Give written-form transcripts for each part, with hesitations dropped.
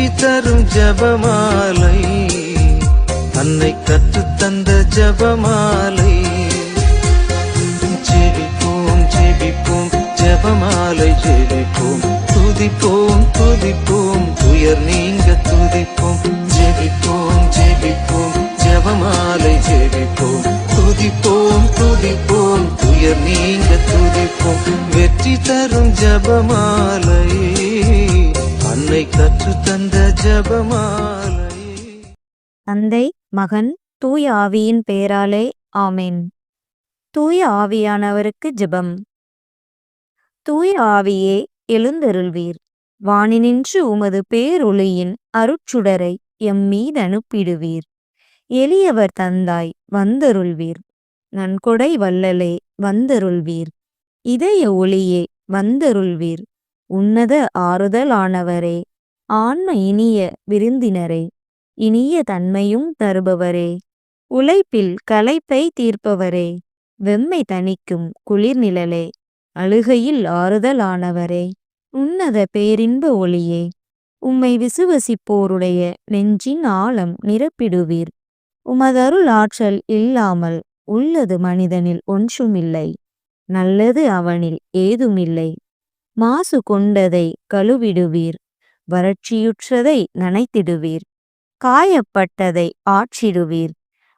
வெற்றி தரும் ஜபமாலை, அன்னை கற்றுத்தந்த ஜபமாலை. ஜெபிப்போம் ஜெபிப்போம் ஜபமாலை ஜெபிப்போம், துதிப்போம் துதிப்போம் துயர் நீங்க துதிப்போம். ஜெபிப்போம் ஜெபிப்போம் ஜபமாலை ஜெபிப்போம், துதிப்போம் துதிப்போம் துயர் நீங்க துதிப்போம். வெற்றி தரும் ஜபமாலை, அன்னை கற்றுத்தந்த ஜபமாலை. தந்தை, மகன், தூய ஆவியின் பெயராலே ஆமென். தூய ஆவியானவருக்கு ஜெபம். தூய ஆவியே எழுந்தருள்வீர். வானினின்று உமது பேரொளியின் அருட்சுடரை எம்மீது அனுப்பிடுவீர். எளியவர் தந்தாய் வந்தருள்வீர். நன்கொடை வள்ளலே வந்தருள்வீர். இதய ஒளியே வந்தருள்வீர். உன்னத ஆறுதலானவரே, ஆன்ம இனிய விருந்தினரே, இனிய தன்மையும் தருபவரே, உழைப்பில் களைப்பை தீர்ப்பவரே, வெம்மை தணிக்கும் குளிர்நிழலே, அழுகையில் ஆறுதலானவரே, உன்னத பேரின்ப ஒளியே, உம்மை விசுவசிப்போருடைய நெஞ்சின் ஆழம் நிரப்பிடுவீர். உமதருள் ஆற்றல் இல்லாமல் உள்ளது மனிதனில் ஒன்றுமில்லை. நல்லது அவனில் ஏதுமில்லை. மாசு கொண்டதை கழுவிடுவீர். வறட்சியுற்றதை நனைத்திடுவீர். காயப்பட்டதை ஆற்றிடுவீர்.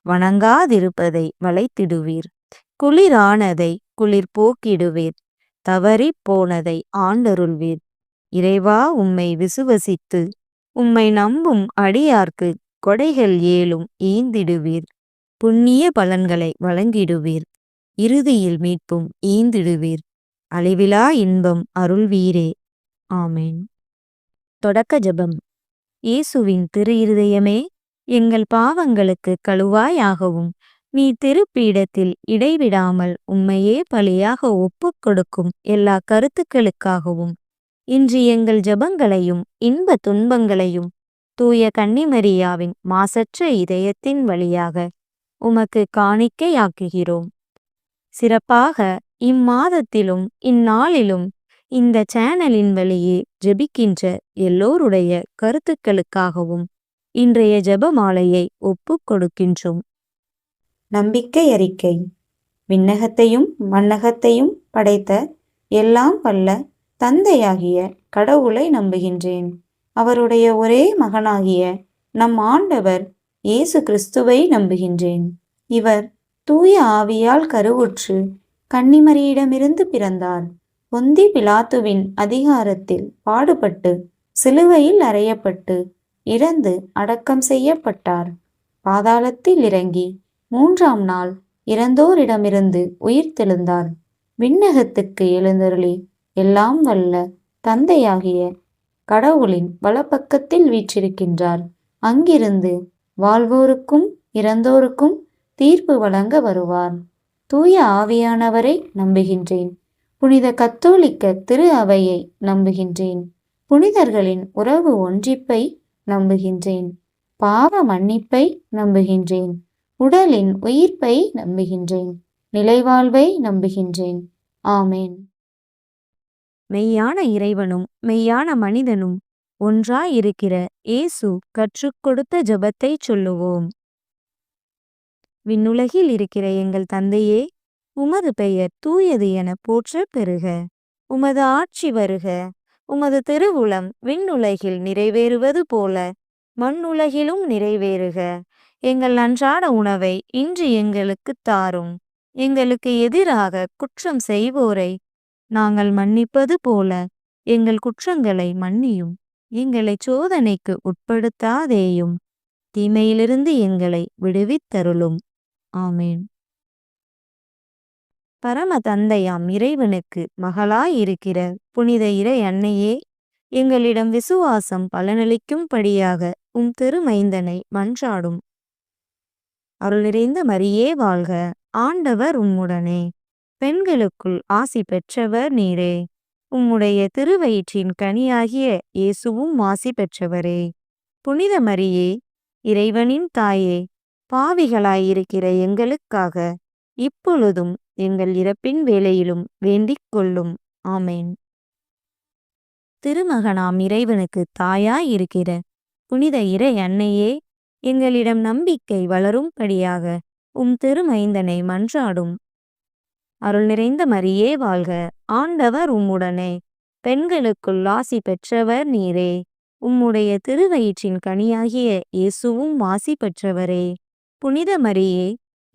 வணங்காதிருப்பதை வளைத்திடுவீர். குளிரானதை குளிர் போக்கிடுவீர். தவறி போனதை ஆண்டருள்வீர். இறைவா, உம்மை விசுவசித்து உம்மை நம்பும் அடியார்க்கு கொடைகள் ஏழும் ஈந்திடுவீர். புண்ணிய பலன்களை வழங்கிடுவீர். இறுதியில் மீட்பும் ஈந்திடுவீர். அழிவிலா இன்பம் அருள்வீரே. ஆமேன். தொடக்க ஜெபம். இயேசுவின் திரு இருதயமே, எங்கள் பாவங்களுக்கு கழுவாயாகவும் நீ திருப்பீடத்தில் இடைவிடாமல் உம்மையே பலியாக ஒப்புக் கொடுக்கும் எல்லா கருத்துக்களுக்காகவும் இன்று எங்கள் ஜெபங்களையும் இன்ப துன்பங்களையும் தூய கன்னிமரியாவின் மாசற்ற இதயத்தின் வழியாக உமக்கு காணிக்கையாக்குகிறோம். சிறப்பாக இம்மாதத்திலும் இந்நாளிலும் இந்த சேனலின் வழியே ஜெபிக்கின்ற எல்லோருடைய கருத்துக்களுக்காகவும் இன்றைய ஜெபமாலையை ஒப்புக் கொடுக்கின்றோம். நம்பிக்கை அறிக்கை. விண்ணகத்தையும் மண்ணகத்தையும் படைத்த எல்லாம் வல்ல தந்தையாகிய கடவுளை நம்புகின்றேன். அவருடைய ஒரே மகனாகிய நம் ஆண்டவர் இயேசு கிறிஸ்துவை நம்புகின்றேன். இவர் தூய ஆவியால் கருவுற்று கன்னிமரியிடமிருந்து பிறந்தார். பொந்தி பிலாத்துவின் அதிகாரத்தில் பாடுபட்டு சிலுவையில் அறையப்பட்டு இறந்து அடக்கம் செய்யப்பட்டார். பாதாளத்தில் இறங்கி 3ஆம் நாள் இறந்தோரிடமிருந்து உயிர்த்தெழுந்தார். விண்ணகத்துக்கு எழுந்தருளி எல்லாம் வல்ல தந்தையாகிய கடவுளின் வலப்பக்கத்தில் வீற்றிருக்கின்றார். அங்கிருந்து வாழ்வோருக்கும் இறந்தோருக்கும் தீர்ப்பு வழங்க வருவார். தூய ஆவியானவரை நம்புகின்றேன். புனித கத்தோலிக்க திரு அவையை நம்புகின்றேன். புனிதர்களின் உறவு ஒன்றிப்பை நம்புகின்றேன். பாவ மன்னிப்பை நம்புகின்றேன். உடலின் உயிர்ப்பை நம்புகின்றேன். நிலைவாழ்வை நம்புகின்றேன். ஆமேன். மெய்யான இறைவனும் மெய்யான மனிதனும் ஒன்றாயிருக்கிற இயேசு கற்றுக் கொடுத்த ஜெபத்தை சொல்லுவோம். விண்ணுலகில் இருக்கிற எங்கள் தந்தையே, உமது பெயர் தூயது என போற்றப் பெறுக. உமது ஆட்சி வருக. உமது திருவுளம் விண்ணுலகில் நிறைவேறுவது போல மண்ணுலகிலும் நிறைவேறுக. எங்கள் அன்றாட உணவை இன்று எங்களுக்குத் தாரும். எங்களுக்கு எதிராக குற்றம் செய்வோரை நாங்கள் மன்னிப்பது போல எங்கள் குற்றங்களை மன்னியும். எங்களை சோதனைக்கு உட்படுத்தாதேயும், தீமையிலிருந்து எங்களை விடுவித்தருளும். ஆமேன். பரம தந்தையாம் இறைவனுக்கு மகளாயிருக்கிற புனித இறை அன்னையே, எங்களிடம் விசுவாசம் பலனளிக்கும்படியாக உம் திருமைந்தனை மன்றாடும். அருள் நிறைந்த மரியே வாழ்க. ஆண்டவர் உம்முடனே. பெண்களுக்குள் ஆசி பெற்றவர் நீரே. உம்முடைய திருவயிற்றின் கனியாகிய இயேசுவும் ஆசி பெற்றவரே. புனித மரியே, இறைவனின் தாயே, பாவிகளாயிருக்கிற எங்களுக்காக இப்பொழுதும் எங்கள் இறப்பின் வேளையிலும் வேண்டிக் கொள்ளும். ஆமேன். திருமகனாம் இறைவனுக்கு தாயாயிருக்கிற புனித இறை அன்னையே, எங்களிடம் நம்பிக்கை வளரும்படியாக உம் திருமைந்தனை மன்றாடும். அருள் நிறைந்த மரியே வாழ்க! ஆண்டவர் உம்முடனே, பெண்களுக்குள் ஆசி பெற்றவர் நீரே. உம்முடைய திருவயிற்றின் கனியாகிய இயேசுவும் ஆசி பெற்றவரே. புனித மரியே,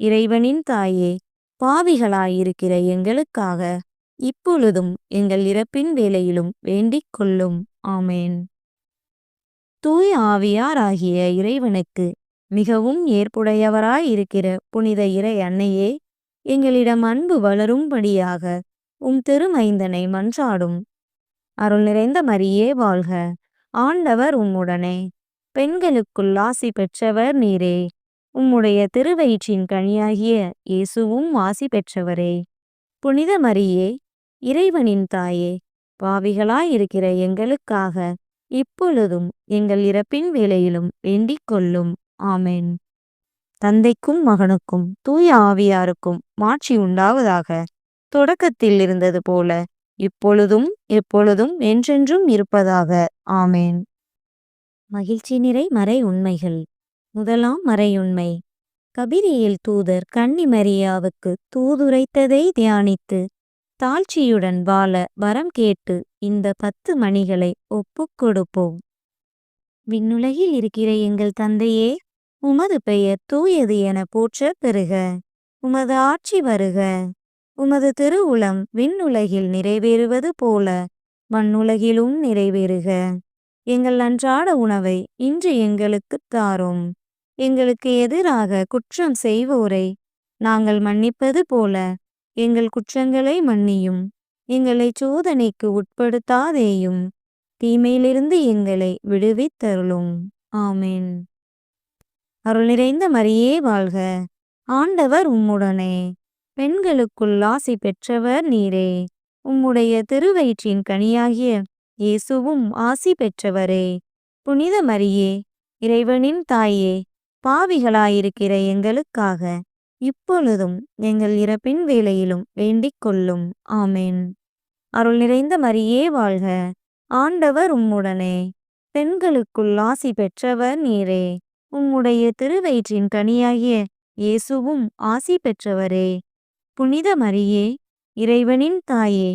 இறைவனின் தாயே, பாவிகளாயிருக்கிற எங்களுக்காக இப்பொழுதும் எங்கள் இறப்பின் வேளையிலும் வேண்டிக் கொள்ளும். ஆமேன். தூய ஆவியாராகிய இறைவனுக்கு மிகவும் ஏற்புடையவராயிருக்கிற புனித இறை அன்னையே, எங்களிடம் அன்பு வளரும்படியாக உம் திருமைந்தனை மன்றாடும். அருள் நிறைந்த மரியே வாழ்க! ஆண்டவர் உம்முடனே, பெண்களுக்குள் ஆசி பெற்றவர் நீரே. உம்முடைய திருவயிற்றின் கனியாகிய இயேசுவும் ஆசி பெற்றவரே. புனித மரியே, இறைவனின் தாயே, பாவிகளாயிருக்கிற எங்களுக்காக இப்பொழுதும் எங்கள் இறப்பின் வேளையிலும் வேண்டிக் கொள்ளும். ஆமேன். தந்தைக்கும் மகனுக்கும் தூய ஆவியாருக்கும் மாட்சி உண்டாவதாக. தொடக்கத்தில் இருந்தது போல இப்பொழுதும் எப்பொழுதும் என்றென்றும் இருப்பதாக. ஆமேன். மகிழ்ச்சி நிறை மறை உண்மைகள். முதலாம் மறையுண்மை. கபிரியேல் தூதர் கன்னி மரியாவுக்கு தூதுரைத்ததை தியானித்து தாழ்ச்சியுடன் வாழ வரம் கேட்டு இந்த 10 மணிகளை ஒப்புக் கொடுப்போம். விண்ணுலகில் இருக்கிற எங்கள் தந்தையே, உமது பெயர் தூயது என போற்றப் பெறுக. உமது ஆட்சி வருக. உமது திருவுளம் விண்ணுலகில் நிறைவேறுவது போல மண்ணுலகிலும் நிறைவேறுக. எங்கள் அன்றாட உணவை இன்று எங்களுக்குத் தாரும். எங்களுக்கு எதிராக குற்றம் செய்வோரை நாங்கள் மன்னிப்பது போல எங்கள் குற்றங்களை மன்னியும். எங்களை சோதனைக்கு உட்படுத்தாதேயும், தீமையிலிருந்து எங்களை விடுவித்தருளும். ஆமேன். அருள் நிறைந்த மரியே வாழ்க! ஆண்டவர் உம்முடனே, பெண்களுக்குள் ஆசி பெற்றவர் நீரே. உம்முடைய திருவயிற்றின் கனியாகிய இயேசுவும் ஆசி பெற்றவரே. புனித மரியே, இறைவனின் தாயே, பாவிகளாயிருக்கிற எங்களுக்காக இப்பொழுதும் எங்கள் இறப்பின் வேளையிலும் வேண்டிக் கொள்ளும். ஆமேன். அருள் நிறைந்த மரியே வாழ்க! ஆண்டவர் உம்முடனே, பெண்களுக்குள் ஆசி பெற்றவர் நீரே. உம்முடைய திருவயிற்றின் கனியாகிய இயேசுவும் ஆசி பெற்றவரே. புனித மரியே, இறைவனின் தாயே,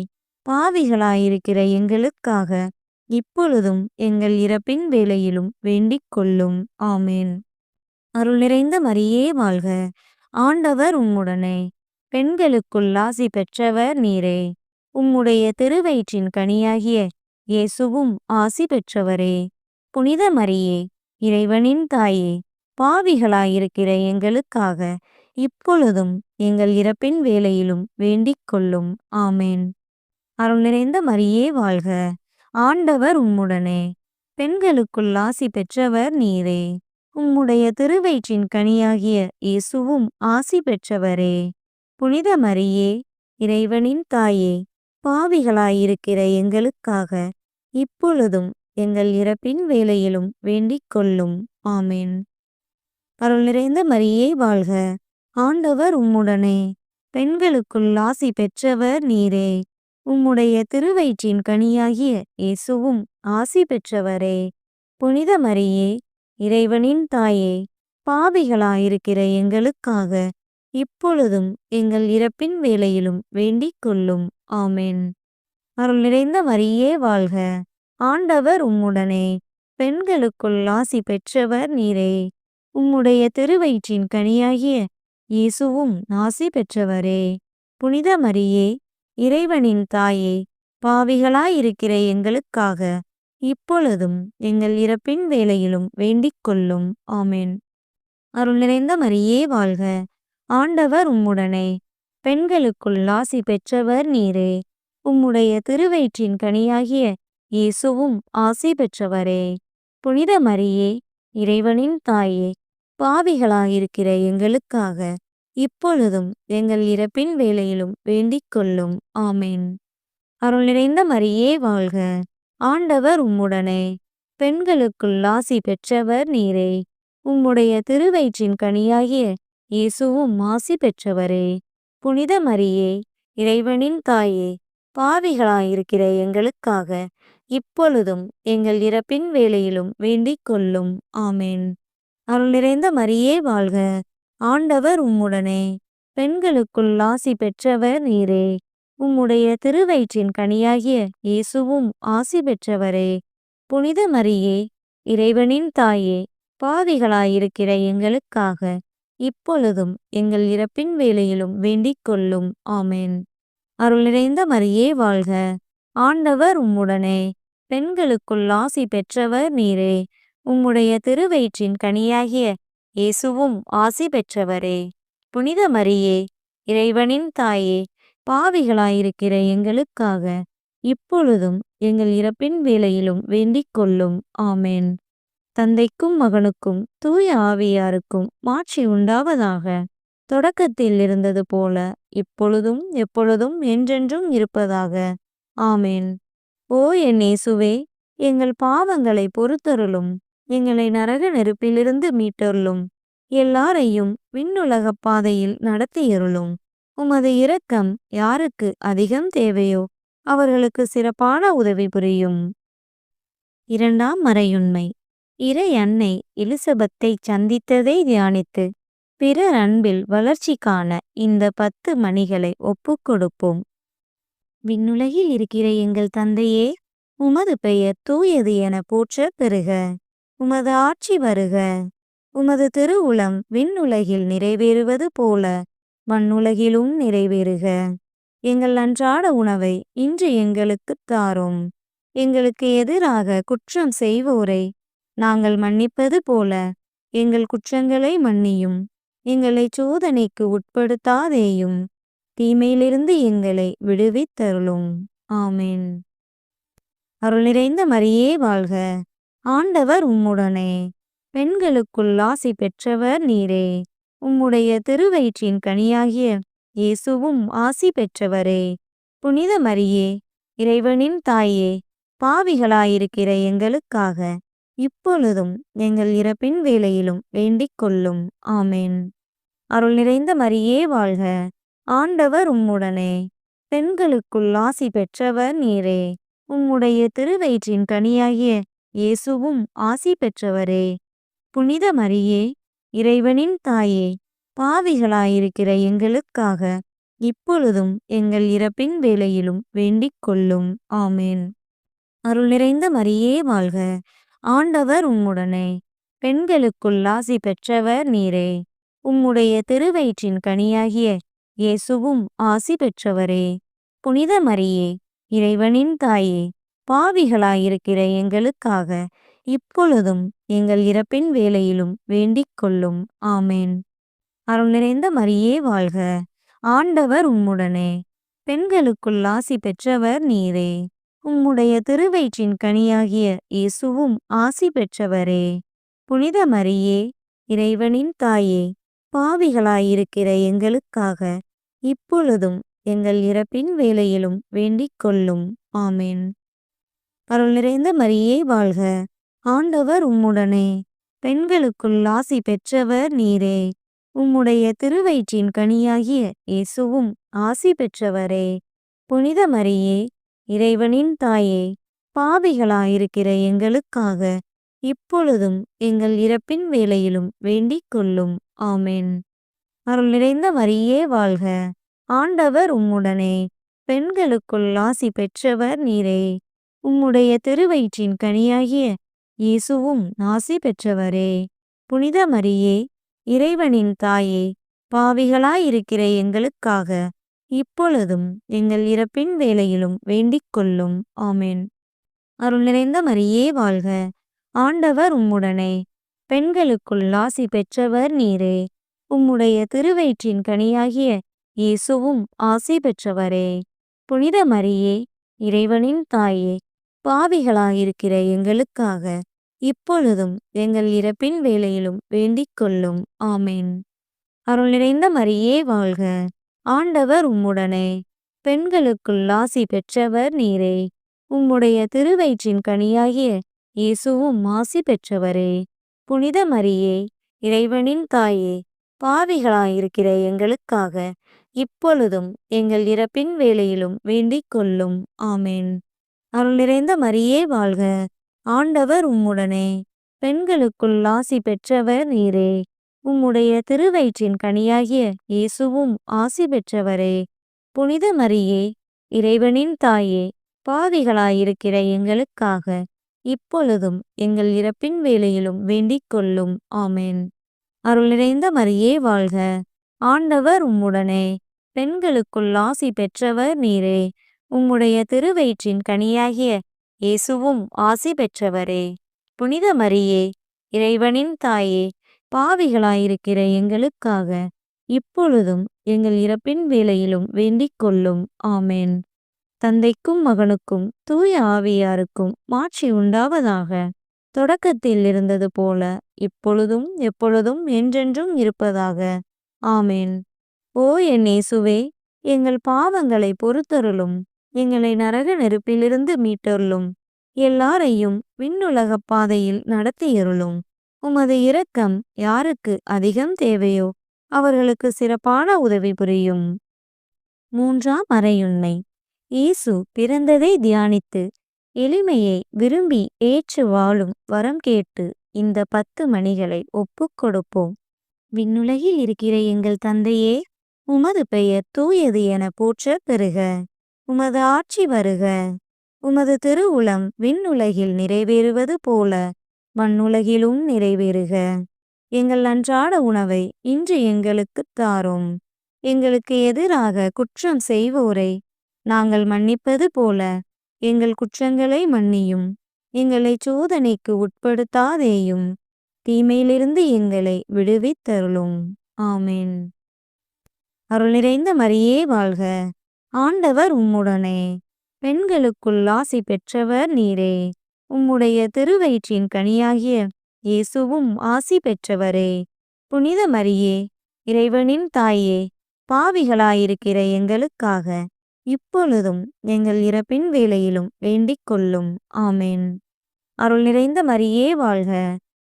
பாவிகளாயிருக்கிற எங்களுக்காக இப்பொழுதும் எங்கள் இறப்பின் வேளையிலும் வேண்டிக் கொள்ளும். ஆமேன். அருள் நிறைந்த மரியே வாழ்க! ஆண்டவர் உம்முடனே, பெண்களுக்குள் ஆசி பெற்றவர் நீரே. உம்முடைய திருவயிற்றின் கனியாகிய இயேசுவும் ஆசி பெற்றவரே. புனித மரியே, இறைவனின் தாயே, பாவிகளாயிருக்கிற எங்களுக்காக இப்பொழுதும் எங்கள் இறப்பின் வேளையிலும் வேண்டிக் கொள்ளும். ஆமேன். அருள் நிறைந்த மரியே வாழ்க! ஆண்டவர் உம்முடனே, பெண்களுக்குள் ஆசி பெற்றவர் நீரே. உம்முடைய திருவயிற்றின் கனியாகிய இயேசுவும் ஆசி பெற்றவரே. புனித மரியே, இறைவனின் தாயே, பாவிகளாயிருக்கிற எங்களுக்காக இப்பொழுதும் எங்கள் இறப்பின் வேளையிலும் வேண்டிக் கொள்ளும். ஆமேன். அருள் நிறைந்த மரியே வாழ்க! ஆண்டவர் உம்முடனே, பெண்களுக்குள் ஆசி பெற்றவர் நீரே. உம்முடைய திருவயிற்றின் கனியாகிய இயேசுவும் ஆசி பெற்றவரே. புனித மரியே, இறைவனின் தாயே, பாவிகளாயிருக்கிற எங்களுக்காக இப்பொழுதும் எங்கள் இறப்பின் வேளையிலும் வேண்டிக் கொள்ளும். ஆமேன். அருள் நிறைந்த மரியே வாழ்க! ஆண்டவர் உம்முடனே, பெண்களுக்குள் ஆசி பெற்றவர் நீரே. உம்முடைய திருவயிற்றின் கனியாகிய இயேசுவும் ஆசி பெற்றவரே. புனித மரியே, இறைவனின் தாயே, பாவிகளாயிருக்கிற எங்களுக்காக இப்பொழுதும் எங்கள் இறப்பின் வேளையிலும் வேண்டிக் கொள்ளும். ஆமேன். அருள் நிறைந்த மரியே வாழ்க! ஆண்டவர் உம்முடனே, பெண்களுக்குள் ஆசி பெற்றவர் நீரே. உம்முடைய திருவயிற்றின் கனியாகிய இயேசுவும் ஆசி பெற்றவரே. புனித மரியே, இறைவனின் தாயே, பாவிகளாயிருக்கிற எங்களுக்காக இப்பொழுதும் எங்கள் இறப்பின் வேளையிலும் வேண்டிக் கொள்ளும். ஆமேன். அருள் நிறைந்த மரியே வாழ்க! ஆண்டவர் உம்முடனே, பெண்களுக்குள் ஆசி பெற்றவர் நீரே. உம்முடைய திருவயிற்றின் கனியாகிய இயேசுவும் ஆசி பெற்றவரே. புனித மரியே, இறைவனின் தாயே, பாவிகளாயிருக்கிற எங்களுக்காக இப்பொழுதும் எங்கள் இறப்பின் வேளையிலும் வேண்டிக் கொள்ளும். ஆமென். அருள் நிறைந்த மரியே வாழ்க, ஆண்டவர் உம்முடனே, பெண்களுக்குள் ஆசி பெற்றவர் நீரே. உம்முடைய திருவயிற்றின் கனியாகிய இயேசுவும் ஆசி பெற்றவரே. புனித மரியே, இறைவனின் தாயே, பாவிகளாயிருக்கிற எங்களுக்காக இப்பொழுதும் எங்கள் இறப்பின் வேளையிலும் வேண்டிக் கொள்ளும். ஆமென். அருள் நிறைந்த மரியே வாழ்க, ஆண்டவர் உம்முடனே, பெண்களுக்குள் ஆசி பெற்றவர் நீரே. உம்முடைய திருவயிற்றின் கனியாகிய இயேசுவும் ஆசி பெற்றவரே. புனித மரியே, இறைவனின் தாயே, பாவிகளாயிருக்கிற எங்களுக்காக இப்பொழுதும் எங்கள் இறப்பின் வேளையிலும் வேண்டிக் கொள்ளும். ஆமென். தந்தைக்கும் மகனுக்கும் தூய ஆவியாருக்கும் மாட்சி உண்டாவதாக. தொடக்கத்தில் இருந்தது போல இப்பொழுதும் எப்பொழுதும் என்றென்றும் இருப்பதாக. ஆமென். ஓ என் இயேசுவே, எங்கள் பாவங்களை பொறுத்தருளும். எங்களை நரக நெருப்பிலிருந்து மீட்டருளும். எல்லாரையும் விண்ணுலகப் பாதையில் நடத்தியருளும். உமது இரக்கம் யாருக்கு அதிகம் தேவையோ அவர்களுக்கு சிறப்பான உதவி புரியும். இரண்டாம் மறையுண்மை. இறை அன்னை எலிசபெத்தை சந்தித்ததை தியானித்து பிறர் அன்பில் வளர்ச்சி காண இந்த 10 மணிகளை ஒப்புக்கொடுப்போம். விண்ணுலகில் இருக்கிற எங்கள் தந்தையே, உமது பெயர் தூயது என போற்றப் பெறுக. உமது ஆட்சி வருக. உமது திருவுளம் விண்ணுலகில் நிறைவேறுவது போல மண்ணுலகிலும் நிறைவேறுக. எங்கள் அன்றாட உணவை இன்று எங்களுக்குத் தாரும். எங்களுக்கு எதிராக குற்றம் செய்வோரை நாங்கள் மன்னிப்பது போல எங்கள் குற்றங்களை மன்னியும். எங்களை சோதனைக்கு உட்படுத்தாதேயும், தீமையிலிருந்து எங்களை விடுவித்தருளும். ஆமென். அருள் நிறைந்த மரியே வாழ்க, ஆண்டவர் உம்முடனே, பெண்களுக்குள் ஆசி பெற்றவர் நீரே. உம்முடைய திருவயிற்றின் கனியாகிய இயேசுவும் ஆசி பெற்றவரே. புனித மரியே, இறைவனின் தாயே, பாவிகளாயிருக்கிற எங்களுக்காக இப்பொழுதும் எங்கள் இறப்பின் வேளையிலும் வேண்டிக் கொள்ளும். ஆமென். அருள் நிறைந்த மரியே வாழ்க, ஆண்டவர் உம்முடனே, பெண்களுக்குள் ஆசி பெற்றவர் நீரே. உம்முடைய திருவயிற்றின் கனியாகிய இயேசுவும் ஆசி பெற்றவரே. புனித மரியே, இறைவனின் தாயே, பாவிகளாயிருக்கிற எங்களுக்காக இப்பொழுதும் எங்கள் இறப்பின் வேளையிலும் வேண்டிக் கொள்ளும். ஆமென். அருள் நிறைந்த மரியே வாழ்க, ஆண்டவர் உம்முடனே, பெண்களுக்குள் ஆசி பெற்றவர் நீரே. உம்முடைய திருவயிற்றின் கனியாகிய இயேசுவும் ஆசி பெற்றவரே. புனித மரியே, இறைவனின் தாயே, பாவிகளாயிருக்கிற எங்களுக்காக இப்பொழுதும் எங்கள் இறப்பின் வேளையிலும் வேண்டிக் கொள்ளும். ஆமென். அருள் நிறைந்த மரியே வாழ்க, ஆண்டவர் உம்முடனே, பெண்களுக்குள் ஆசி பெற்றவர் நீரே. உம்முடைய திருவயிற்றின் கனியாகிய இயேசுவும் ஆசி பெற்றவரே. புனித மரியே, இறைவனின் தாயே, பாவிகளாயிருக்கிற எங்களுக்காக இப்பொழுதும் எங்கள் இறப்பின் வேளையிலும் வேண்டிக் கொள்ளும். ஆமென். அருள் நிறைந்த மரியே வாழ்க, ஆண்டவர் உம்முடனே, பெண்களுக்குள் ஆசி பெற்றவர் நீரே. உம்முடைய திருவயிற்றின் கனியாகிய இயேசுவும் ஆசி பெற்றவரே. புனித மரியே, இறைவனின் தாயே, பாவிகளாயிருக்கிற எங்களுக்காக இப்பொழுதும் எங்கள் இறப்பின் வேளையிலும் வேண்டிக் கொள்ளும். ஆமென். அருள் நிறைந்த மரியே வாழ்க, ஆண்டவர் உம்முடனே, பெண்களுக்குள் ஆசி பெற்றவர் நீரே. உம்முடைய திருவயிற்றின் கனியாகிய இயேசுவும் ஆசி பெற்றவரே. புனித மரியே, இறைவனின் தாயே, பாவிகளாயிருக்கிற எங்களுக்காக இப்பொழுதும் எங்கள் இறப்பின் வேளையிலும் வேண்டிக் கொள்ளும். ஆமென். அருள் நிறைந்த மரியே வாழ்க, ஆண்டவர் உம்முடனே, பெண்களுக்குள் ஆசி பெற்றவர் நீரே. உம்முடைய திருவயிற்றின் கனியாகிய இயேசுவும் ஆசி பெற்றவரே. புனித மரியே, இறைவனின் தாயே, பாவிகளாயிருக்கிற எங்களுக்காக இப்பொழுதும் எங்கள் இறப்பின் வேளையிலும் வேண்டிக் கொள்ளும். ஆமென். அருள் நிறைந்த மரியே வாழ்க, ஆண்டவர் உம்முடனே, பெண்களுக்குள் ஆசி பெற்றவர் நீரே. உம்முடைய திருவயிற்றின் கனியாகிய இயேசுவும் ஆசி பெற்றவரே. புனித மரியே, இறைவனின் தாயே, பாவிகளாயிருக்கிற எங்களுக்காக இப்பொழுதும் எங்கள் இறப்பின் வேளையிலும் வேண்டிக் கொள்ளும். ஆமென். அருள் நிறைந்த மரியே வாழ்க. ஆண்டவர் உம்முடனே. பெண்களுக்குள் ஆசி பெற்றவர் நீரே. உம்முடைய திருவயிற்றின் கனியாகிய இயேசுவும் ஆசி பெற்றவரே. புனித மரியே, இறைவனின் தாயே, பாவிகளாயிருக்கிற எங்களுக்காக இப்பொழுதும் எங்கள் இறப்பின் வேளையிலும் வேண்டிக் கொள்ளும். ஆமென். அருள் நிறைந்த மரியே வாழ்க. ஆண்டவர் உம்முடனே. பெண்களுக்குள் ஆசி பெற்றவர் நீரே. உம்முடைய திருவயிற்றின் கனியாகிய இயேசுவும் ஆசி பெற்றவரே. புனித மரியே, இறைவனின் தாயே, பாவிகளாயிருக்கிற எங்களுக்காக இப்பொழுதும் எங்கள் இறப்பின் வேளையிலும் வேண்டிக் கொள்ளும். ஆமென். தந்தைக்கும் மகனுக்கும் தூய ஆவியாருக்கும் மாட்சி உண்டாவதாக. தொடக்கத்தில் இருந்தது போல இப்பொழுதும் எப்பொழுதும் என்றென்றும் இருப்பதாக. ஆமென். ஓ என் இயேசுவே, எங்கள் பாவங்களை பொறுத்தருளும். எங்களை நரக நெருப்பிலிருந்து மீட்டருளும். எல்லாரையும் விண்ணுலகப் பாதையில் நடத்தியருளும். உமது இரக்கம் யாருக்கு அதிகம் தேவையோ அவர்களுக்கு சிறப்பான உதவி புரியும். மூன்றாம் மறையுண்மை. இயேசு பிறந்ததை தியானித்து எளிமையை விரும்பி ஏற்று வாழும் வரம் கேட்டு இந்த 10 மணிகளை ஒப்புக் கொடுப்போம். விண்ணுலகில் இருக்கிற எங்கள் தந்தையே, உமது பெயர் தூயது என போற்றப் பெறுக. உமது ஆட்சி வருக. உமது திருவுளம் விண்ணுலகில் நிறைவேறுவது போல மண்ணுலகிலும் நிறைவேறுக. எங்கள் அன்றாட உணவை இன்று எங்களுக்குத் தாரும். எங்களுக்கு எதிராக குற்றம் செய்வோரை நாங்கள் மன்னிப்பது போல எங்கள் குற்றங்களை மன்னியும். எங்களை சோதனைக்கு உட்படுத்தாதேயும். தீமையிலிருந்து எங்களை விடுவித்தருளும். ஆமென். அருள் நிறைந்த மரியே வாழ்க. ஆண்டவர் உம்முடனே. பெண்களுக்குள் ஆசி பெற்றவர் நீரே. உம்முடைய திருவயிற்றின் கனியாகிய இயேசுவும் ஆசி பெற்றவரே. புனித மரியே, இறைவனின் தாயே, பாவிகளாயிருக்கிற எங்களுக்காக இப்பொழுதும் எங்கள் இறப்பின் வேளையிலும் வேண்டிக் கொள்ளும். ஆமென். அருள் நிறைந்த மரியே வாழ்க.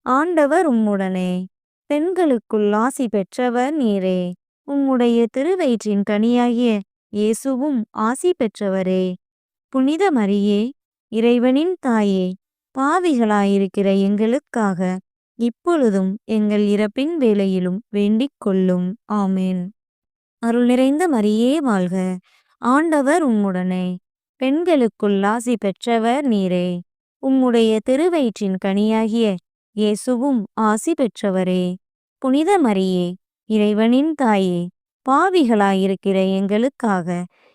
ஆண்டவர் உம்முடனே. பெண்களுக்குள் ஆசி பெற்றவர் நீரே. உம்முடைய திருவயிற்றின் கனியாகிய இயேசுவும் ஆசி பெற்றவரே. புனித மரியே, இறைவனின் தாயே, பாவிகளாயிருக்கிற எங்களுக்காக இப்பொழுதும் எங்கள் இறப்பின் வேளையிலும் வேண்டிக் கொள்ளும். ஆமென். அருள் நிறைந்த மரியே வாழ்க. ஆண்டவர் உம்முடனே. பெண்களுக்குள் ஆசி பெற்றவர் நீரே. உம்முடைய திருவயிற்றின் கனியாகிய இயேசுவும் ஆசி பெற்றவரே. புனித மரியே, இறைவனின் தாயே, பாவிகளாயிருக்கிற எங்களுக்காக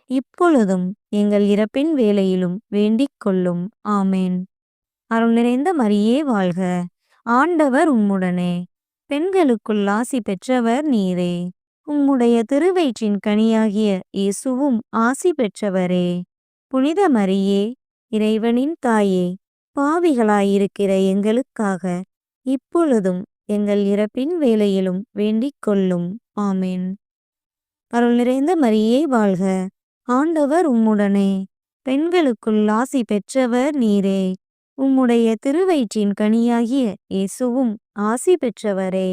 இப்பொழுதும் எங்கள் இறப்பின் வேளையிலும் வேண்டிக் கொள்ளும். ஆமென். அருள் நிறைந்த மரியே வாழ்க. ஆண்டவர் உம்முடனே. பெண்களுக்குள் ஆசி பெற்றவர் நீரே. உம்முடைய திருவயிற்றின் கனியாகிய இயேசுவும் ஆசி பெற்றவரே. புனித மரியே, இறைவனின் தாயே, பாவிகளாயிருக்கிற எங்களுக்காக இப்பொழுதும் எங்கள் இறப்பின் வேளையிலும் வேண்டிக் கொள்ளும். ஆமென். அருள் நிறைந்த மரியே வாழ்க. ஆண்டவர் உம்முடனே. பெண்களுக்குள் ஆசி பெற்றவர் நீரே. உம்முடைய திருவயிற்றின் கனியாகிய இயேசுவும் ஆசி பெற்றவரே.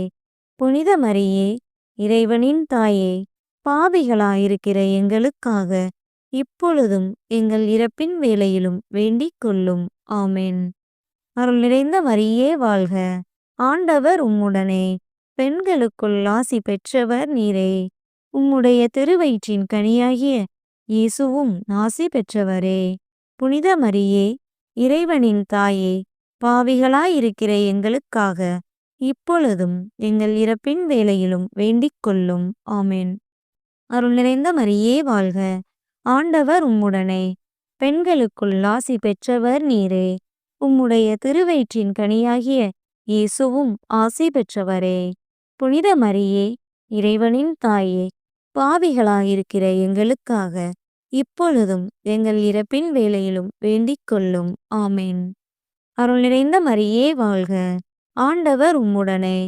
புனித மரியே, இறைவனின் தாயே, பாவிகளாயிருக்கிற எங்களுக்காக இப்பொழுதும் எங்கள் இறப்பின் வேளையிலும் வேண்டிக் கொள்ளும். ஆமென். அருள் நிறைந்த மரியே வாழ்க. ஆண்டவர் உம்முடனே. பெண்களுக்குள் ஆசி பெற்றவர் நீரே. உம்முடைய திருவயிற்றின் கனியாகிய இயேசுவும் ஆசி பெற்றவரே. புனித மரியே, இறைவனின் தாயே, பாவிகளாயிருக்கிற எங்களுக்காக இப்பொழுதும் எங்கள் இறப்பின் வேளையிலும் வேண்டிக் கொள்ளும். ஆமென். அருள் நிறைந்த மரியே வாழ்க. ஆண்டவர் உம்முடனே. பெண்களுக்குள் ஆசி பெற்றவர் நீரே. உம்முடைய திருவயிற்றின் கனியாகிய இயேசுவும் ஆசி பெற்றவரே. புனித மரியே, இறைவனின் தாயே, பாவிகளாயிருக்கிற எங்களுக்காக இப்பொழுதும் எங்கள் இறப்பின் வேளையிலும் வேண்டிக் கொள்ளும். ஆமென். அருள் நிறைந்த மரியே வாழ்க. ஆண்டவர் உம்முடனே.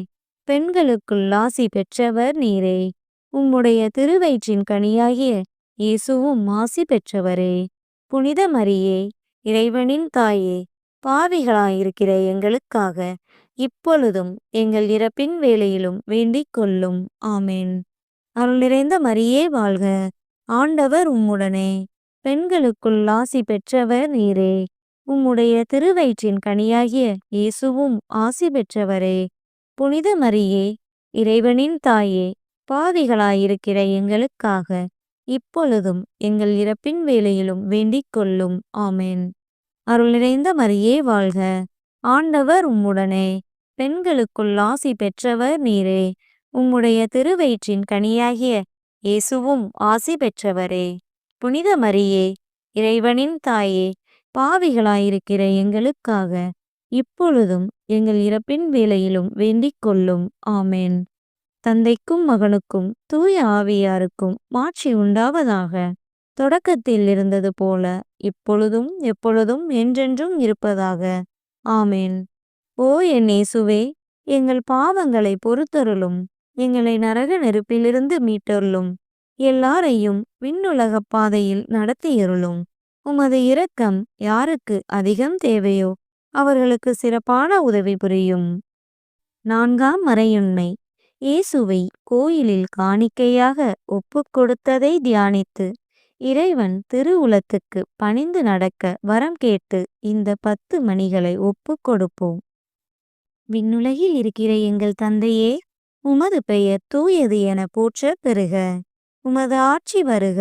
பெண்களுக்குள் ஆசி பெற்றவர் நீரே. உம்முடைய திருவயிற்றின் கனியாகிய இயேசுவும் ஆசி பெற்றவரே. புனித மரியே, இறைவனின் தாயே, பாவிகளாயிருக்கிற எங்களுக்காக இப்பொழுதும் எங்கள் இறப்பின் வேளையிலும் வேண்டிக் கொள்ளும். ஆமென். அருள் நிறைந்த மரியே வாழ்க. ஆண்டவர் உம்முடனே. பெண்களுக்குள் ஆசி பெற்றவர் நீரே. உம்முடைய திருவயிற்றின் கனியாகிய இயேசுவும் ஆசி பெற்றவரே. புனித மரியே, இறைவனின் தாயே, பாவிகளாயிருக்கிற எங்களுக்காக இப்பொழுதும் எங்கள் இறப்பின் வேளையிலும் வேண்டிக் கொள்ளும். ஆமென். அருள் நிறைந்த மரியே வாழ்க. ஆண்டவர் உம்முடனே. பெண்களுக்குள் ஆசி பெற்றவர் நீரே. உம்முடைய திருவயிற்றின் கனியாகிய இயேசுவும் ஆசி பெற்றவரே. புனித மரியே, இறைவனின் தாயே, பாவிகளாயிருக்கிற எங்களுக்காக இப்பொழுதும் எங்கள் இறப்பின் வேளையிலும் வேண்டிக் கொள்ளும். ஆமென். தந்தைக்கும் மகனுக்கும் தூய ஆவியாருக்கும் மாட்சி உண்டாவதாக. தொடக்கத்தில் இருந்தது போல இப்பொழுதும் எப்பொழுதும் என்றென்றும் இருப்பதாக. ஆமென். ஓ என் இயேசுவே, எங்கள் பாவங்களை பொறுத்தருளும். எங்களை நரக நெருப்பிலிருந்து மீட்டருளும். எல்லாரையும் விண்ணுலகப் பாதையில் நடத்தியருளும். உமது இரக்கம் யாருக்கு அதிகம் தேவையோ அவர்களுக்கு சிறப்பான உதவி புரியும். 4ஆம் மறையுண்மை. இயேசுவை கோயிலில் காணிக்கையாக ஒப்புக் கொடுத்ததை தியானித்து இறைவன் திருவுளத்துக்கு பணிந்து நடக்க வரம் கேட்டு இந்த 10 மணிகளை ஒப்புக் கொடுப்போம். விண்ணுலகில் இருக்கிற எங்கள் தந்தையே, உமது பெயர் தூயது என போற்றப் பெறுக. உமது ஆட்சி வருக.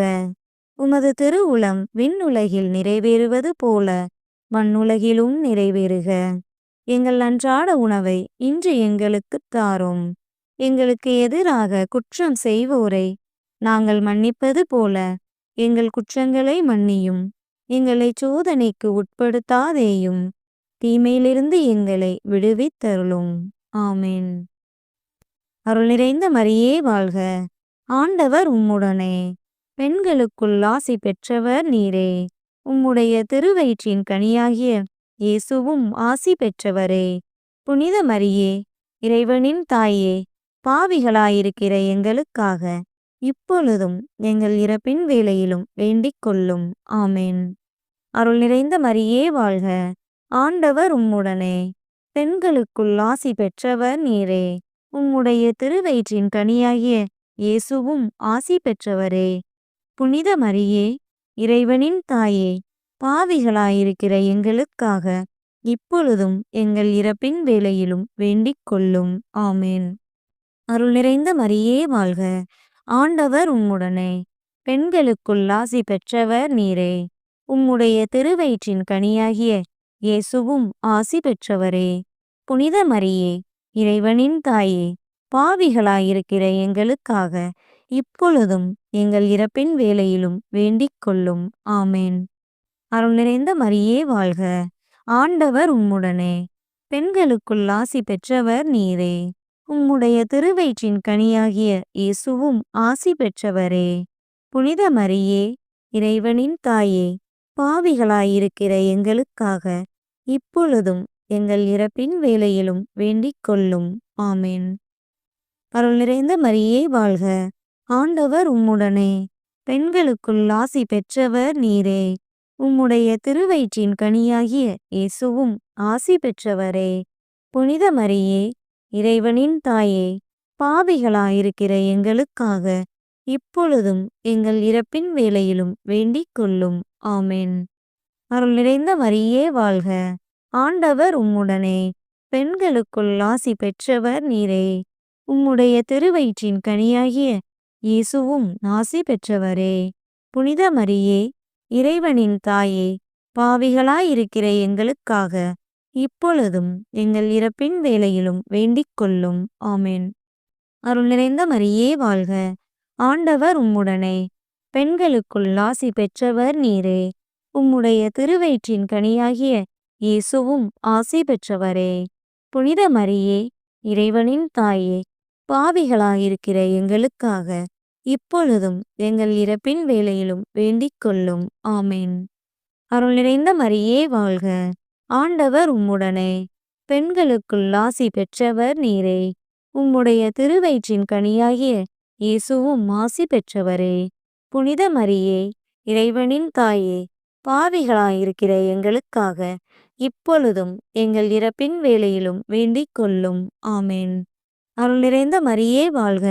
உமது திருவுளம் விண்ணுலகில் நிறைவேறுவது போல மண்ணுலகிலும் நிறைவேறுக. எங்கள் அன்றாட உணவை இன்று எங்களுக்குத் தாரும். எங்களுக்கு எதிராக குற்றம் செய்வோரை நாங்கள் மன்னிப்பது போல எங்கள் குற்றங்களை மன்னியும். எங்களை சோதனைக்கு உட்படுத்தாதேயும். தீமையிலிருந்து எங்களை விடுவித்தருளும். ஆமென். அருள் நிறைந்த மரியே வாழ்க. ஆண்டவர் உம்முடனே. பெண்களுக்குள் ஆசி பெற்றவர் நீரே. உம்முடைய திருவயிற்றின் கனியாகிய இயேசுவும் ஆசி பெற்றவரே. புனித மரியே, இறைவனின் தாயே, பாவிகளாயிருக்கிற எங்களுக்காக இப்பொழுதும் எங்கள் இறப்பின் வேளையிலும் வேண்டிக் கொள்ளும். ஆமென். அருள் நிறைந்த மரியே வாழ்க. ஆண்டவர் உம்முடனே. பெண்களுக்குள் ஆசி பெற்றவர் நீரே. உம்முடைய திருவயிற்றின் கனியாகிய இயேசுவும் ஆசி பெற்றவரே. புனித மரியே, இறைவனின் தாயே, பாவிகளாயிருக்கிற எங்களுக்காக இப்பொழுதும் எங்கள் இறப்பின் வேளையிலும் வேண்டிக் கொள்ளும். ஆமென். அருள் நிறைந்த மரியே வாழ்க. ஆண்டவர் உம்முடனே. பெண்களுக்குள் ஆசி பெற்றவர் நீரே. உம்முடைய திருவயிற்றின் கனியாகிய இயேசுவும் ஆசி பெற்றவரே. புனித மரியே, இறைவனின் தாயே, பாவிகளாயிருக்கிற எங்களுக்காக இப்பொழுதும் எங்கள் இறப்பின் வேளையிலும் வேண்டிக் கொள்ளும். ஆமென். அருள் நிறைந்த மரியே வாழ்க. ஆண்டவர் உம்முடனே. பெண்களுக்குள் ஆசி பெற்றவர் நீரே. உம்முடைய திருவயிற்றின் கனியாகிய இயேசுவும் ஆசி பெற்றவரே. புனித மரியே, இறைவனின் தாயே, பாவிகளாயிருக்கிற எங்களுக்காக இப்பொழுதும் எங்கள் இறப்பின் வேளையிலும் வேண்டிக் கொள்ளும். ஆமென். அருள் நிறைந்த மரியே வாழ்க. ஆண்டவர் உம்முடனே. பெண்களுக்குள் ஆசி பெற்றவர் நீரே. உம்முடைய திருவயிற்றின் கனியாகிய இயேசுவும் ஆசி பெற்றவரே. புனித மரியே, இறைவனின் தாயே, பாவிகளாயிருக்கிற எங்களுக்காக இப்பொழுதும் எங்கள் இறப்பின் வேளையிலும் வேண்டிக் கொள்ளும். ஆமென். அருள் நிறைந்த மரியே வாழ்க. ஆண்டவர் உம்முடனே. பெண்களுக்குள் ஆசி பெற்றவர் நீரே. உம்முடைய திருவயிற்றின் கனியாகிய இயேசுவும் ஆசி பெற்றவரே. புனித மரியே, இறைவனின் தாயே, பாவிகளாயிருக்கிற எங்களுக்காக இப்பொழுதும் எங்கள் இறப்பின் வேளையிலும் வேண்டிக் கொள்ளும். ஆமென். அருள் நிறைந்த மரியே வாழ்க. ஆண்டவர் உம்முடனே. பெண்களுக்குள் ஆசி பெற்றவர் நீரே. உம்முடைய திருவயிற்றின் கனியாகிய இயேசுவும் ஆசி பெற்றவரே. புனித மரியே, இறைவனின் தாயே, பாவிகளாயிருக்கிற எங்களுக்காக இப்பொழுதும் எங்கள் இறப்பின் வேளையிலும் வேண்டிக் கொள்ளும். ஆமென். அருள் நிறைந்த மரியே வாழ்க. ஆண்டவர் உம்முடனே. பெண்களுக்குள் ஆசி பெற்றவர் நீரே. உம்முடைய திருவயிற்றின் கனியாகிய இயேசுவும் ஆசி பெற்றவரே. புனித மரியே, இறைவனின் தாயே, பாவிகளாயிருக்கிற எங்களுக்காக இப்பொழுதும் எங்கள் இறப்பின் வேளையிலும் வேண்டிக் கொள்ளும். ஆமென். அருள் நிறைந்த மரியே வாழ்க.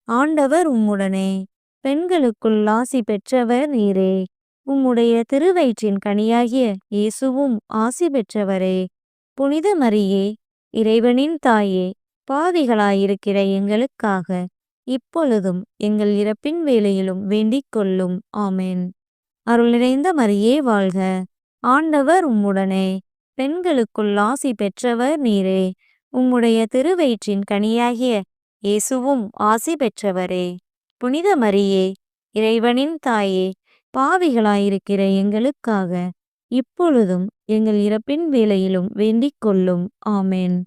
ஆண்டவர் உம்முடனே. பெண்களுக்குள் ஆசி பெற்றவர் நீரே. உம்முடைய திருவயிற்றின் கனியாகிய இயேசுவும் ஆசி பெற்றவரே. புனித மரியே, இறைவனின் தாயே, பாவிகளாயிருக்கிற எங்களுக்காக இப்பொழுதும் எங்கள் இறப்பின் வேளையிலும் வேண்டிக் கொள்ளும். ஆமென். அருள் நிறைந்த மரியே வாழ்க. ஆண்டவர் உம்முடனே. பெண்களுக்குள் ஆசி பெற்றவர் நீரே. உம்முடைய திருவயிற்றின் கனியாகிய இயேசுவும் ஆசி பெற்றவரே. புனித மரியே, இறைவனின் தாயே, பாவிகளாயிருக்கிற எங்களுக்காக இப்பொழுதும் எங்கள் இறப்பின் வேளையிலும் வேண்டிக் கொள்ளும். ஆமென்.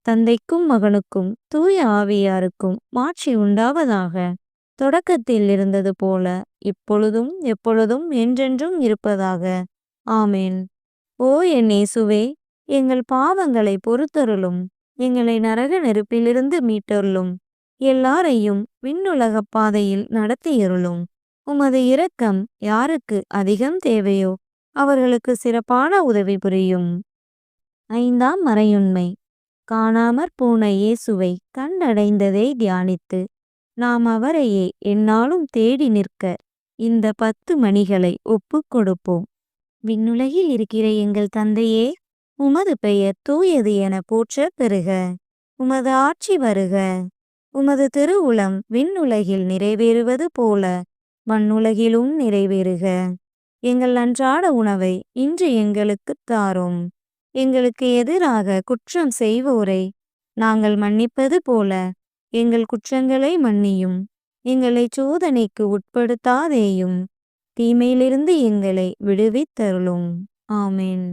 தந்தைக்கும் மகனுக்கும் தூய ஆவியாருக்கும் மாட்சி உண்டாவதாக. தொடக்கத்தில் இருந்தது போல இப்பொழுதும் எப்பொழுதும் என்றென்றும் இருப்பதாக. ஆமென். ஓ என் இயேசுவே, எங்கள் பாவங்களை பொறுத்தருளும். எங்களை நரக நெருப்பிலிருந்து மீட்டருளும். எல்லாரையும் விண்ணுலகப் பாதையில் நடத்தியருளும். உமது இரக்கம் யாருக்கு அதிகம் தேவையோ அவர்களுக்கு சிறப்பான உதவி புரியும். 5ஆம் மறையுண்மை. காணாமற் போன இயேசுவை கண்டடைந்ததை தியானித்து நாம் அவரையே எந்நாளும் தேடி நிற்க இந்த 10 மணிகளை ஒப்புக் கொடுப்போம். விண்ணுலகில் இருக்கிற எங்கள் தந்தையே, உமது பெயர் தூயது என போற்றப் பெறுக. உமது ஆட்சி வருக. உமது திருவுளம் விண்ணுலகில் நிறைவேறுவது போல மண்ணுலகிலும் நிறைவேறுக. எங்கள் அன்றாட உணவை இன்று எங்களுக்குத் தாரும். எங்களுக்கு எதிராக குற்றம் செய்வோரை நாங்கள் மன்னிப்பது போல எங்கள் குற்றங்களை மன்னியும். எங்களை சோதனைக்கு உட்படுத்தாதேயும். தீமையிலிருந்து எங்களை விடுவித்தருளும். ஆமென்.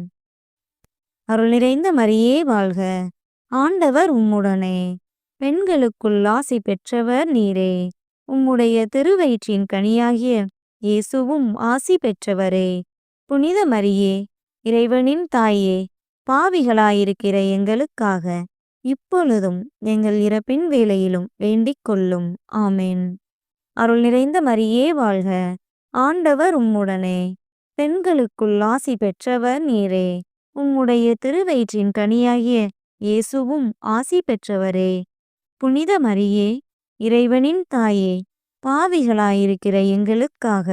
அருள் நிறைந்த மரியே வாழ்க. ஆண்டவர் உம்முடனே. பெண்களுக்குள் ஆசி பெற்றவர் நீரே. உம்முடைய திருவயிற்றின் கனியாகிய இயேசுவும் ஆசி பெற்றவரே. புனித மரியே, இறைவனின் தாயே, பாவிகளாயிருக்கிற எங்களுக்காக இப்பொழுதும் எங்கள் இறப்பின் வேளையிலும் வேண்டிக் கொள்ளும். ஆமென். அருள் நிறைந்த மரியே வாழ்க. ஆண்டவர் உம்முடனே. பெண்களுக்குள் ஆசி பெற்றவர் நீரே. உம்முடைய திருவயிற்றின் கனியாகிய இயேசுவும் ஆசி பெற்றவரே. புனித மரியே, இறைவனின் தாயே, பாவிகளாயிருக்கிற எங்களுக்காக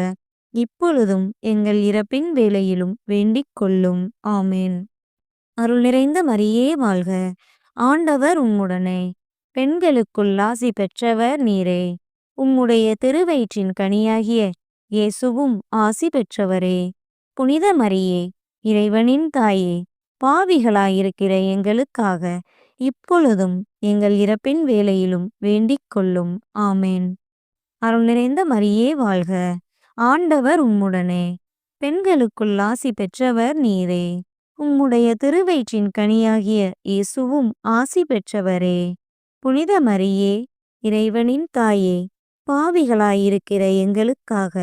இப்பொழுதும் எங்கள் இறப்பின் வேளையிலும் வேண்டிக் கொள்ளும். ஆமென். அருள் நிறைந்த மரியே வாழ்க. ஆண்டவர் உம்முடனே. பெண்களுக்குள் ஆசி பெற்றவர் நீரே. உம்முடைய திருவயிற்றின் கனியாகிய இயேசுவும் ஆசி பெற்றவரே. புனித மரியே, இறைவனின் தாயே, பாவிகளாயிருக்கிற எங்களுக்காக இப்பொழுதும் எங்கள் இறப்பின் வேளையிலும் வேண்டிக் கொள்ளும். ஆமென். அருள் நிறைந்த மரியே வாழ்க. ஆண்டவர் உம்முடனே. பெண்களுக்குள் ஆசி பெற்றவர் நீரே. உம்முடைய திருவயிற்றின் கனியாகிய இயேசுவும் ஆசி பெற்றவரே. புனித மரியே, இறைவனின் தாயே, பாவிகளாயிருக்கிற எங்களுக்காக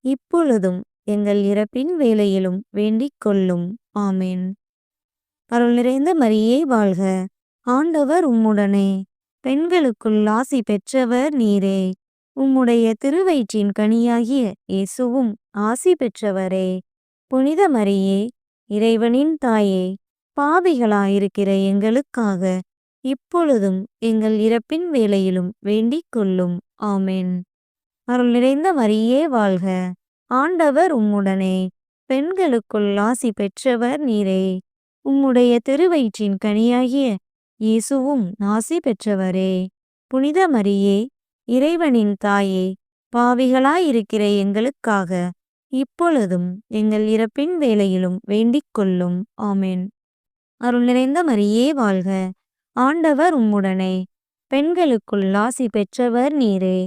இப்பொழுதும் எங்கள் இறப்பின் வேளையிலும் வேண்டிக் கொள்ளும். ஆமென். அருள் நிறைந்த மரியே வாழ்க. ஆண்டவர் உம்முடனே. பெண்களுக்குள் ஆசி பெற்றவர் நீரே. உம்முடைய திருவயிற்றின் கனியாகிய இயேசுவும் ஆசி பெற்றவரே. புனித மரியே, இறைவனின் தாயே, பாவிகளாயிருக்கிற எங்களுக்காக இப்பொழுதும் எங்கள் இறப்பின் வேளையிலும் வேண்டிக் கொள்ளும். ஆமென். அருள் நிறைந்த மரியே வாழ்க. ஆண்டவர் உம்முடனே. பெண்களுக்குள் ஆசி பெற்றவர் நீரே. உம்முடைய திருவயிற்றின் கனியாகிய இயேசுவும் ஆசி பெற்றவரே. புனித மரியே, இறைவனின் தாயே, பாவிகளாயிருக்கிற எங்களுக்காக இப்பொழுதும் எங்கள் இறப்பின் வேளையிலும் வேண்டிக் கொள்ளும். ஆமென். அருள் நிறைந்த மரியே வாழ்க. ஆண்டவர் உம்முடனே. பெண்களுக்குள் ஆசி பெற்றவர் நீரே.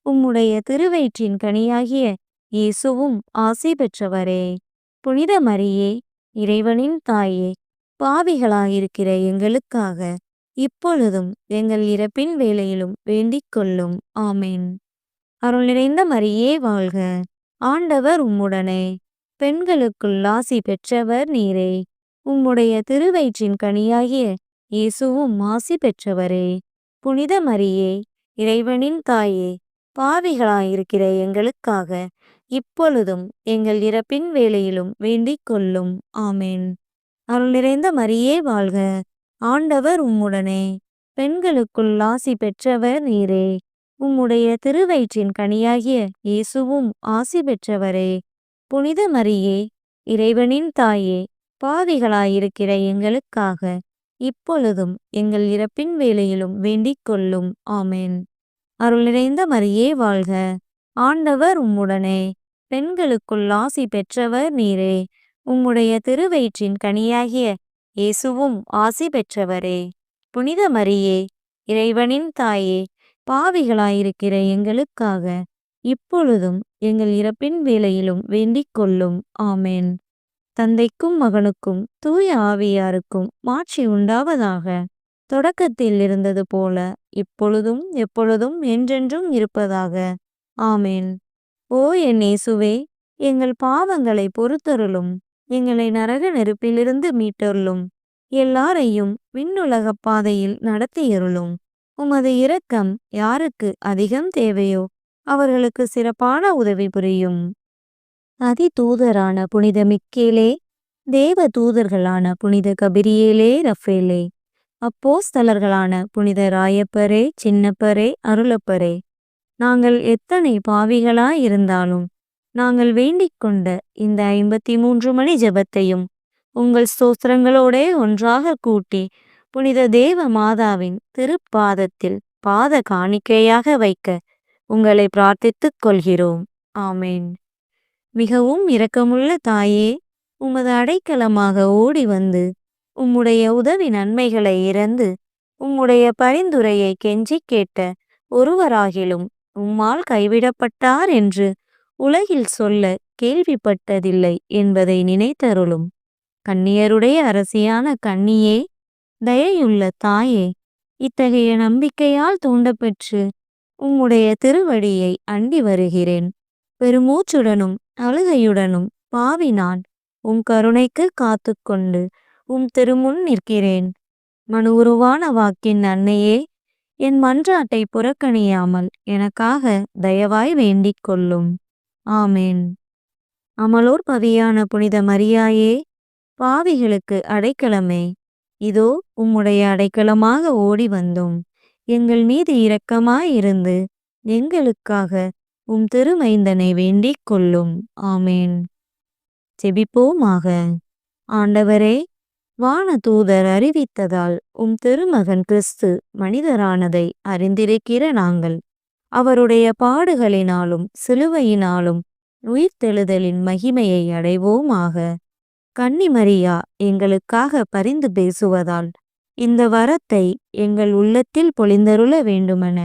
உம்முடைய திருவயிற்றின் கனியாகிய இயேசுவும் ஆசி பெற்றவரே. புனித மரியே, இறைவனின் தாயே, பாவிகளாயிருக்கிற எங்களுக்காக இப்பொழுதும் எங்கள் இறப்பின் வேளையிலும் வேண்டிக் கொள்ளும். ஆமென். அருள் நிறைந்த மரியே வாழ்க. ஆண்டவர் உம்முடனே. பெண்களுக்குள் ஆசி பெற்றவர் நீரே. உம்முடைய திருவயிற்றின் கனியாகிய இயேசுவும் ஆசி பெற்றவரே. புனித மரியே, இறைவனின் தாயே, பாவிகளாயிருக்கிற எங்களுக்காக இப்பொழுதும் எங்கள் இறப்பின் வேளையிலும் வேண்டிக் கொள்ளும். ஆமென். அருள் நிறைந்த மரியே வாழ்க. ஆண்டவர் உம்முடனே. பெண்களுக்குள் ஆசி பெற்றவர் நீரே. உம்முடைய திருவயிற்றின் கனியாகிய இயேசுவும் ஆசி பெற்றவரே. புனித மரியே, இறைவனின் தாயே, பாவிகளாயிருக்கிற எங்களுக்காக இப்பொழுதும் எங்கள் இறப்பின் வேளையிலும் வேண்டிக் கொள்ளும். ஆமென். அருள் நிறைந்த மரியே வாழ்க, ஆண்டவர் உம்முடனே, பெண்களுக்குள் ஆசி பெற்றவர் நீரே. உம்முடைய திருவயிற்றின் கனியாகிய இயேசுவும் ஆசி பெற்றவரே. புனித மரியே, இறைவனின் தாயே, பாவிகளாயிருக்கிற எங்களுக்காக இப்பொழுதும் எங்கள் இறப்பின் வேளையிலும் வேண்டிக் கொள்ளும். ஆமென். தந்தைக்கும் மகனுக்கும் தூய ஆவியாருக்கும் மாட்சி உண்டாவதாக. தொடக்கத்தில் இருந்தது போல இப்பொழுதும் எப்பொழுதும் என்றென்றும் இருப்பதாக. ஆமென். ஓ என் இயேசுவே, எங்கள் பாவங்களை பொறுத்தருளும், எங்களை நரக நெருப்பிலிருந்து மீட்டருளும், எல்லாரையும் விண்ணுலகப் பாதையில் நடத்தியருளும். உமது இரக்கம் யாருக்கு அதிகம் தேவையோ அவர்களுக்கு சிறப்பான உதவி புரியும். அதிதூதரான புனித மிக்கேலே, தேவ தூதர்களான புனித கபிரியேலே, ரஃபேலே, அப்போஸ்தலர்களான புனித ராயப்பரே, சின்னப்பரே, அருளப்பரே, நாங்கள் எத்தனை பாவிகளாயிருந்தாலும் நாங்கள் வேண்டிக் கொண்ட இந்த 53 மணி ஜெபத்தையும் உங்கள் ஸ்தோத்திரங்களோடே ஒன்றாக கூட்டி புனித தேவ மாதாவின் திருப்பாதத்தில் பாத காணிக்கையாக வைக்க உங்களை பிரார்த்தித்துக் கொள்கிறோம். ஆமென். மிகவும் இரக்கமுள்ள தாயே, உமது அடைக்கலமாக ஓடி வந்து உம்முடைய உதவி நன்மைகளை இறந்து உம்முடைய பரிந்துரையை கெஞ்சி கேட்ட ஒருவராகிலும் உம்மால் கைவிடப்பட்டார் என்று உலகில் சொல்ல கேள்விப்பட்டதில்லை என்பதை நினைத்தருளும். கன்னியருடைய அரசியான கன்னியே, தயையுள்ள தாயே, இத்தகைய நம்பிக்கையால் தூண்டப்பெற்று உம்முடைய திருவடியை அண்டி வருகிறேன். பெருமூச்சுடனும் அழுகையுடனும் பாவி நான் உம் கருணைக்கு காத்துக்கொண்டு உம் திருமுன் நிற்கிறேன். மனு உருவான வாக்கின் அன்னையே, என் மன்றாட்டை புறக்கணியாமல் எனக்காக தயவாய் வேண்டிக் கொள்ளும். ஆமென். அமலோர் பவியான புனித மரியாயே, பாவிகளுக்கு அடைக்கலமே, இதோ உம்முடைய அடைக்கலமாக ஓடி வந்தோம். எங்கள் மீது இரக்கமாயிருந்து எங்களுக்காக உம் திருமைந்தனை வேண்டிக் கொள்ளும். ஆமென். ஜெபிப்போமாக. ஆண்டவரே, வானதூதர் அறிவித்ததால் உம் திருமகன் கிறிஸ்து மனிதரானதை அறிந்திருக்கிற நாங்கள் அவருடைய பாடுகளினாலும் சிலுவையினாலும் உயிர்த்தெழுதலின் மகிமையை அடைவோமாக. கன்னிமரியா எங்களுக்காக பரிந்து பேசுவதால் இந்த வரத்தை எங்கள் உள்ளத்தில் பொழிந்தருள வேண்டுமென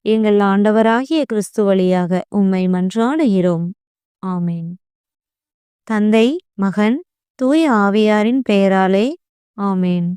எங்கள் ஆண்டவராகிய கிறிஸ்து வழியாக உம்மை மன்றாடுகிறோம். ஆமென். தந்தை, மகன், தூய ஆவியாரின் பெயராலே. ஆமென்.